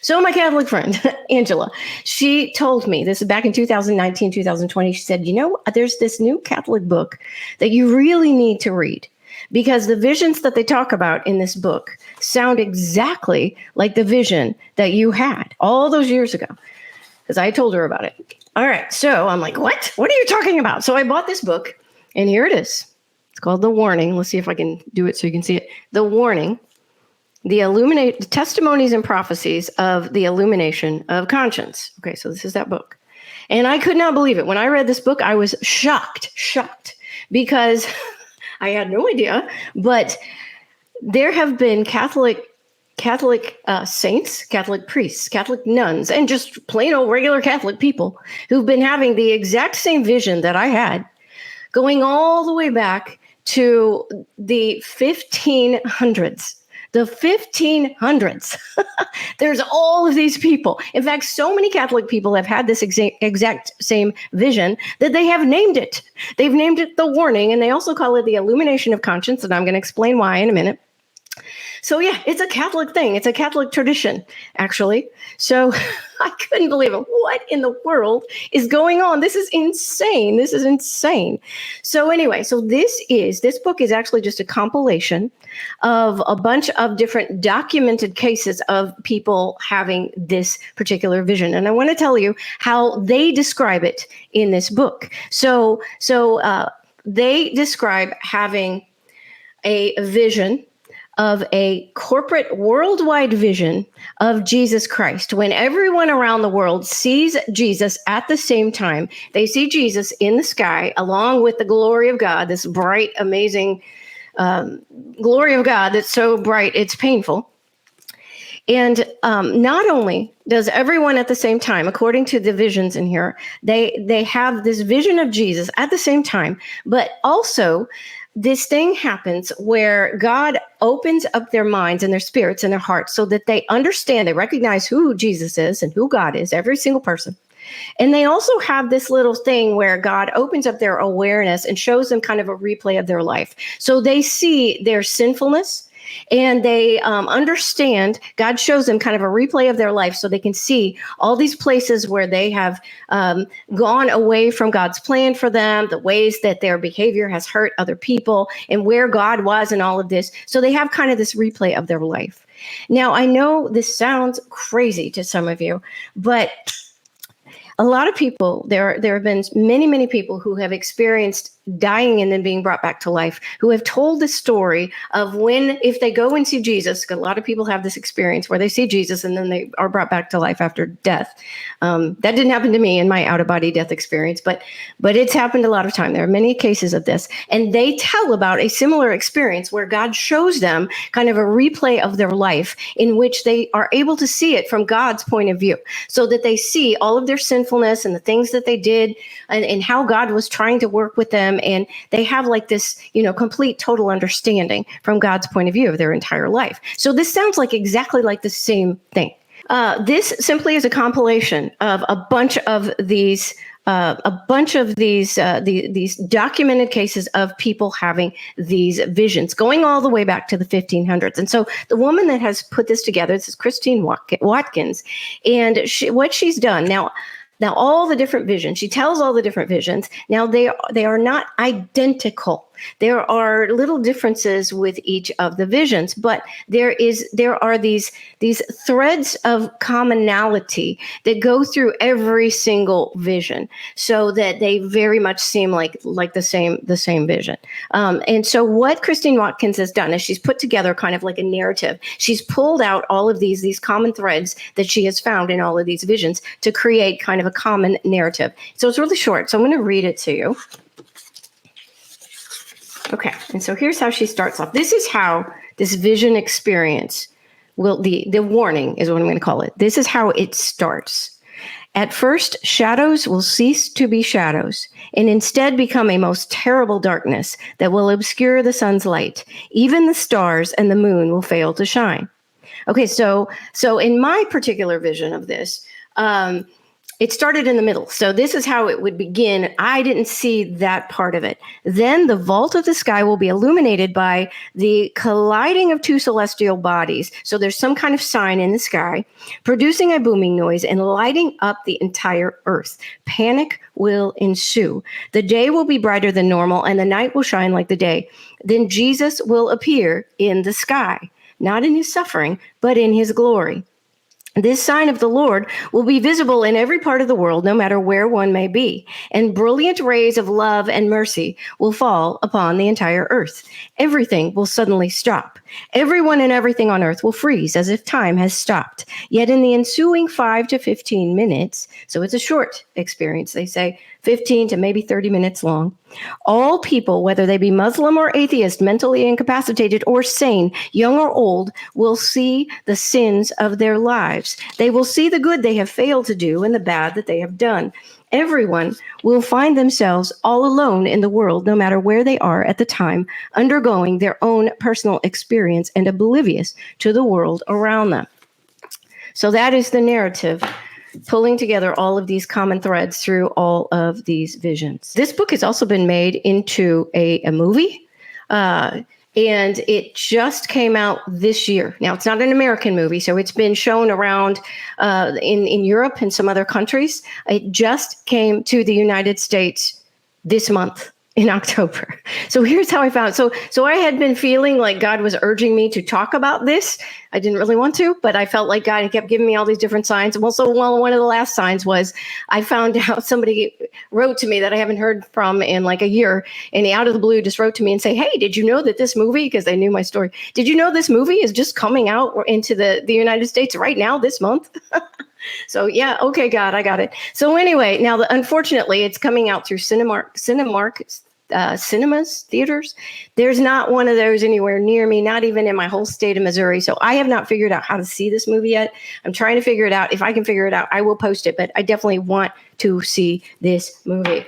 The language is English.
So my Catholic friend, Angela, she told me, this is back in 2019, 2020, she said, there's this new Catholic book that you really need to read because the visions that they talk about in this book sound exactly like the vision that you had all those years ago. Because I told her about it. All right, so I'm like, what? What are you talking about? So I bought this book, and here it is. It's called The Warning. Let's see if I can do it so you can see it. The Warning. The Testimonies and Prophecies of the Illumination of Conscience. Okay, so this is that book. And I could not believe it. When I read this book, I was shocked, because I had no idea, but there have been Catholic saints, Catholic priests, Catholic nuns, and just plain old regular Catholic people who've been having the exact same vision that I had, going all the way back to the 1500s. The 1500s. There's all of these people. In fact, so many Catholic people have had this exact same vision that they have named it. They've named it The Warning, and they also call it the Illumination of Conscience, and I'm going to explain why in a minute. So yeah, it's a Catholic thing. It's a Catholic tradition, actually. So I couldn't believe it. What in the world is going on? This is insane. So anyway, this book is actually just a compilation of a bunch of different documented cases of people having this particular vision. And I want to tell you how they describe it in this book. So they describe having a vision of a corporate worldwide vision of Jesus Christ. When everyone around the world sees Jesus at the same time, they see Jesus in the sky along with the glory of God, this bright, amazing glory of God that's so bright, it's painful. And not only does everyone at the same time, according to the visions in here, they have this vision of Jesus at the same time, but also this thing happens where God opens up their minds and their spirits and their hearts so that they understand, they recognize who Jesus is and who God is, every single person. And they also have this little thing where God opens up their awareness and shows them kind of a replay of their life. So they see their sinfulness and they understand, God shows them kind of a replay of their life so they can see all these places where they have gone away from God's plan for them, the ways that their behavior has hurt other people, and where God was in all of this. So they have kind of this replay of their life. Now, I know this sounds crazy to some of you, but a lot of people, there have been many people who have experienced dying and then being brought back to life, who have told the story of when, if they go and see Jesus, a lot of people have this experience where they see Jesus and then they are brought back to life after death. That didn't happen to me in my out-of-body death experience, but it's happened a lot of time. There are many cases of this, and they tell about a similar experience where God shows them kind of a replay of their life in which they are able to see it from God's point of view, so that they see all of their sinfulness and the things that they did and how God was trying to work with them. And they have like this, complete total understanding from God's point of view of their entire life. So this sounds like exactly like the same thing. This simply is a compilation of a bunch of these these documented cases of people having these visions going all the way back to the 1500s. And so the woman that has put this together, this is Christine Watkins, and what she's done now, all the different visions, she tells all the different visions. Now, they are not identical. There are little differences with each of the visions, but there are these threads of commonality that go through every single vision, so that they very much seem like the same vision. And so what Christine Watkins has done is she's put together kind of like a narrative. She's pulled out all of these common threads that she has found in all of these visions to create kind of a common narrative. So it's really short. So I'm going to read it to you. Okay, and so here's how she starts off. This is how this vision experience the warning is what I'm going to call it. This is how it starts. At first, shadows will cease to be shadows and instead become a most terrible darkness that will obscure the sun's light. Even the stars and the moon will fail to shine. Okay, so in my particular vision of this, it started in the middle. So this is how it would begin. I didn't see that part of it. Then the vault of the sky will be illuminated by the colliding of two celestial bodies. So there's some kind of sign in the sky, producing a booming noise and lighting up the entire earth. Panic will ensue. The day will be brighter than normal, and the night will shine like the day. Then Jesus will appear in the sky, not in his suffering, but in his glory. This sign of the Lord will be visible in every part of the world, no matter where one may be, and brilliant rays of love and mercy will fall upon the entire earth. Everything will suddenly stop. Everyone and everything on earth will freeze as if time has stopped. Yet in the ensuing 5 to 15 minutes, so it's a short experience, they say 15 to maybe 30 minutes long, all people, whether they be Muslim or atheist, mentally incapacitated or sane, young or old, will see the sins of their lives. They will see the good they have failed to do and the bad that they have done. Everyone will find themselves all alone in the world, no matter where they are at the time, undergoing their own personal experience and oblivious to the world around them. So that is the narrative, pulling together all of these common threads through all of these visions. This book has also been made into a movie, and it just came out this year. Now, it's not an American movie, so it's been shown around in Europe and some other countries. It just came to the United States this month in October. So here's how I found it. So I had been feeling like God was urging me to talk about this. I didn't really want to, but I felt like God kept giving me all these different signs. Well, one of the last signs was I found out somebody wrote to me that I haven't heard from in like a year, and he out of the blue just wrote to me and say, hey, did you know that this movie, because they knew my story, did you know this movie is just coming out into the United States right now this month? So yeah, okay, God, I got it. So anyway, now unfortunately, it's coming out through Cinemark cinemas, theaters. There's not one of those anywhere near me, not even in my whole state of Missouri. So I have not figured out how to see this movie yet. I'm trying to figure it out. If I can figure it out, I will post it, but I definitely want to see this movie.